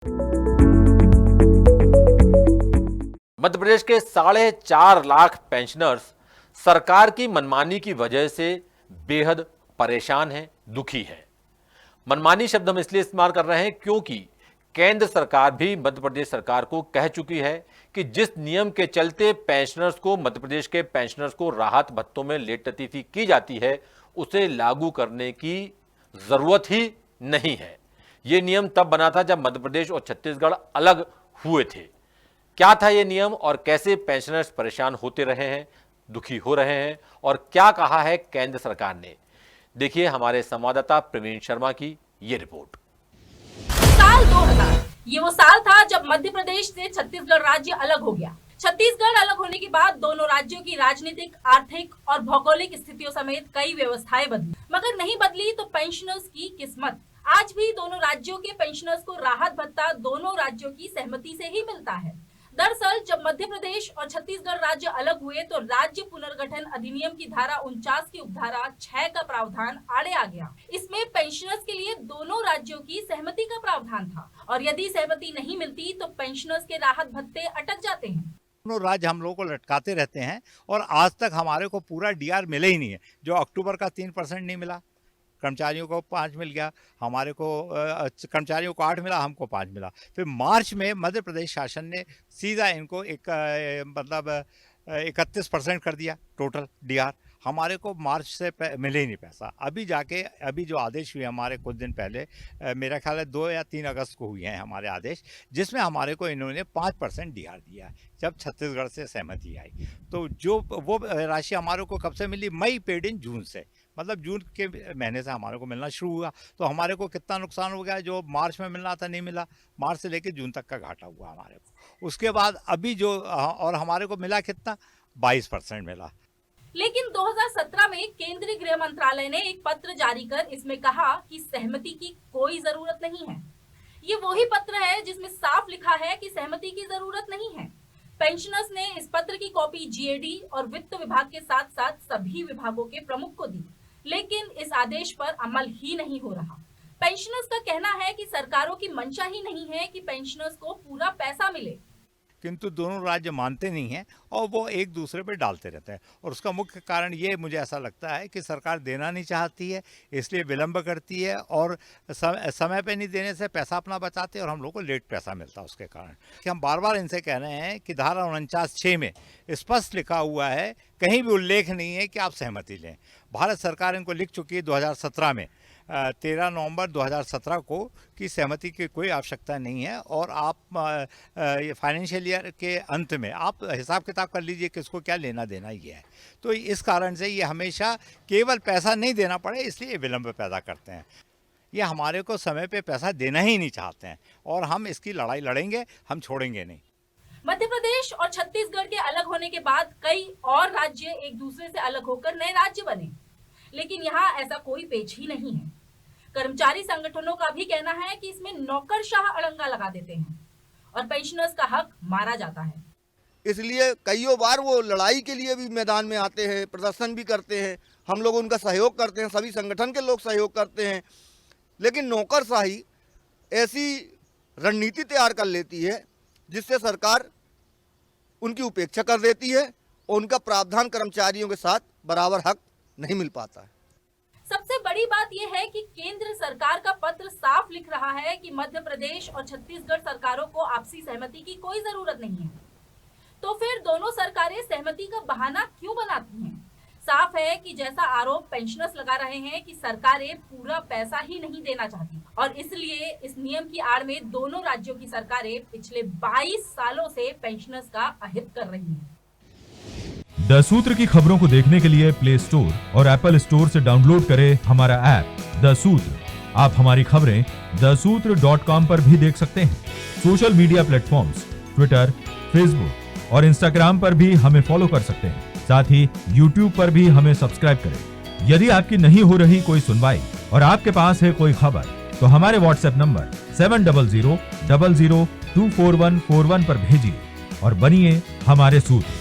मध्य प्रदेश के 4.5 लाख पेंशनर्स सरकार की मनमानी की वजह से बेहद परेशान हैं, दुखी हैं। मनमानी शब्द हम इसलिए इस्तेमाल कर रहे हैं क्योंकि केंद्र सरकार भी मध्य प्रदेश सरकार को कह चुकी है कि जिस नियम के चलते पेंशनर्स को, मध्य प्रदेश के पेंशनर्स को राहत भत्तों में लेट लतीफी की जाती है, उसे लागू करने की जरूरत ही नहीं है। यह नियम तब बना था जब मध्य प्रदेश और छत्तीसगढ़ अलग हुए थे। क्या था यह नियम और कैसे पेंशनर्स परेशान होते रहे हैं, दुखी हो रहे हैं और क्या कहा है केंद्र सरकार ने, देखिए हमारे संवाददाता प्रवीण शर्मा की ये रिपोर्ट। साल 2000 ये वो साल था जब मध्य प्रदेश से छत्तीसगढ़ राज्य अलग हो गया। छत्तीसगढ़ अलग होने के बाद दोनों राज्यों की राजनीतिक, आर्थिक और भौगोलिक स्थितियों समेत कई व्यवस्थाएं बदली, मगर नहीं बदली तो पेंशनर्स की किस्मत। आज भी दोनों राज्यों के पेंशनर्स को राहत भत्ता दोनों राज्यों की सहमति से ही मिलता है। दरअसल जब मध्य प्रदेश और छत्तीसगढ़ राज्य अलग हुए तो राज्य पुनर्गठन अधिनियम की धारा 49 की उपधारा 6 का प्रावधान आड़े आ गया। इसमें पेंशनर्स के लिए दोनों राज्यों की सहमति का प्रावधान था और यदि सहमति नहीं मिलती तो पेंशनर्स के राहत भत्ते अटक जाते हैं। दोनों राज्य हम लोगों को लटकाते रहते हैं और आज तक हमारे को पूरा डीआर मिले ही नहीं है। जो अक्टूबर का 3% नहीं मिला, कर्मचारियों को 5 मिल गया, हमारे को कर्मचारियों को 8 मिला, हमको 5 मिला। फिर मार्च में मध्य प्रदेश शासन ने सीधा इनको 31% कर दिया टोटल डीआर। हमारे को मार्च से मिले ही नहीं पैसा। अभी जो आदेश हुए हमारे कुछ दिन पहले, मेरा ख्याल है 2 या 3 अगस्त को हुए हैं हमारे आदेश, जिसमें हमारे को इन्होंने 5% डीआर दिया है। जब छत्तीसगढ़ से सहमति आई तो जो वो राशि हमारे को कब से मिली, मई पेड इन जून से, मतलब जून के महीने से हमारे को मिलना शुरू हुआ। तो हमारे को कितना नुकसान हो गया, जो मार्च में मिलना था नहीं मिला, मार्च से लेकर जून तक का घाटा हुआ हमारे को। उसके बाद अभी जो और हमारे को मिला कितना, 22% मिला। लेकिन 2017 में केंद्रीय गृह मंत्रालय ने एक पत्र जारी कर इसमें कहा कि सहमति की कोई जरूरत नहीं है। ये वही पत्र है जिसमें साफ लिखा है कि सहमति की जरूरत नहीं है। पेंशनर्स ने इस पत्र की कॉपी जीएडी और वित्त विभाग के साथ साथ सभी विभागों के प्रमुख को दी, लेकिन इस आदेश पर अमल ही नहीं हो रहा। पेंशनर्स का कहना है कि सरकारों की मंशा ही नहीं है कि पेंशनर्स को पूरा पैसा मिले, किंतु दोनों राज्य मानते नहीं हैं और वो एक दूसरे पे डालते रहते हैं। और उसका मुख्य कारण ये मुझे ऐसा लगता है कि सरकार देना नहीं चाहती है, इसलिए विलंब करती है और समय पे नहीं देने से पैसा अपना बचाते हैं और हम लोग को लेट पैसा मिलता है। उसके कारण कि हम बार बार इनसे कह रहे हैं कि धारा 49(6) में स्पष्ट लिखा हुआ है, कहीं भी उल्लेख नहीं है कि आप सहमति लें। भारत सरकार इनको लिख चुकी है 2017 में, 13 नवंबर 2017 को, कि सहमति की कोई आवश्यकता नहीं है और आप फाइनेंशियल ईयर के अंत में आप हिसाब किताब कर लीजिए किसको क्या लेना देना ये है। तो इस कारण से ये हमेशा केवल पैसा नहीं देना पड़े इसलिए विलंब पैदा करते हैं। ये हमारे को समय पे पैसा देना ही नहीं चाहते हैं और हम इसकी लड़ाई लड़ेंगे, हम छोड़ेंगे नहीं। मध्य प्रदेश और छत्तीसगढ़ के अलग होने के बाद कई और राज्य एक दूसरे से अलग होकर नए राज्य बने, लेकिन यहाँ ऐसा कोई पेच ही नहीं है। कर्मचारी संगठनों का भी कहना है कि इसमें नौकरशाह अड़ंगा लगा देते हैं और पेंशनर्स का हक मारा जाता है। इसलिए कईयों बार वो लड़ाई के लिए भी मैदान में आते हैं, प्रदर्शन भी करते हैं, हम लोग उनका सहयोग करते हैं, सभी संगठन के लोग सहयोग करते हैं। लेकिन नौकरशाही ऐसी रणनीति तैयार कर लेती है जिससे सरकार उनकी उपेक्षा कर देती है और उनका प्रावधान कर्मचारियों के साथ बराबर हक नहीं मिल पाता है। सबसे बड़ी बात यह है कि केंद्र सरकार का पत्र साफ लिख रहा है कि मध्य प्रदेश और छत्तीसगढ़ सरकारों को आपसी सहमति की कोई जरूरत नहीं है, तो फिर दोनों सरकारें सहमति का बहाना क्यों बनाती हैं? साफ है कि जैसा आरोप पेंशनर्स लगा रहे हैं कि सरकारें पूरा पैसा ही नहीं देना चाहती और इसलिए इस नियम की आड़ में दोनों राज्यों की सरकारें पिछले 22 सालों से पेंशनर्स का अहित कर रही हैं। द सूत्र की खबरों को देखने के लिए प्ले स्टोर और एप्पल स्टोर से डाउनलोड करें हमारा ऐप द सूत्र। आप हमारी खबरें thesutra.com पर भी देख सकते हैं। Social media platforms Twitter, Facebook और इंस्टाग्राम पर भी हमें फॉलो कर सकते हैं। साथ ही YouTube पर भी हमें सब्सक्राइब करें। यदि आपकी नहीं हो रही कोई सुनवाई और आपके पास है कोई खबर तो हमारे व्हाट्सएप नंबर 700000241441 पर भेजिए और बनिए हमारे सूत्र।